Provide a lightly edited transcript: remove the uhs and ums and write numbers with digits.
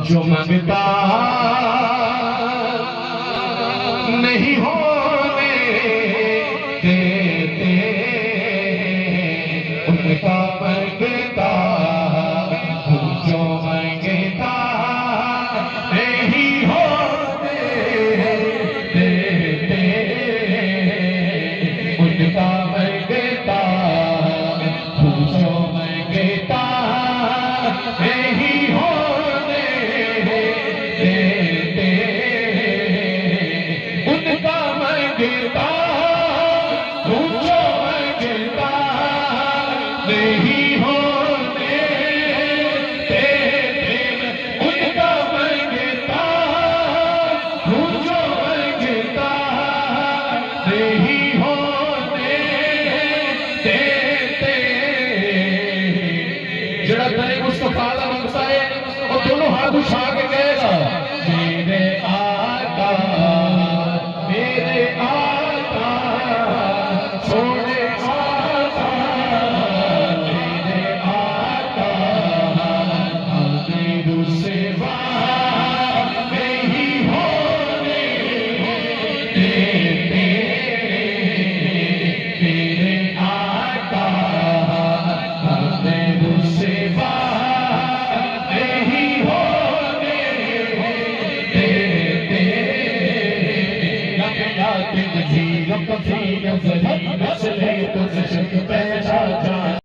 जो मांगता नहीं होने देते, उनका मांगता हूँ। जो मांगता नहीं होने देते, उनका मांगता हूँ। जो मांगता नहीं होने देते, उनका मांगता हूँ। जो मांगता नहीं होने देते, उनका मांगता हूँ। जो मांगता नहीं होने देते। जड़ा तेरे मुस्तफा दा मंगता है वो दोनों हाथ उठा के कहेगा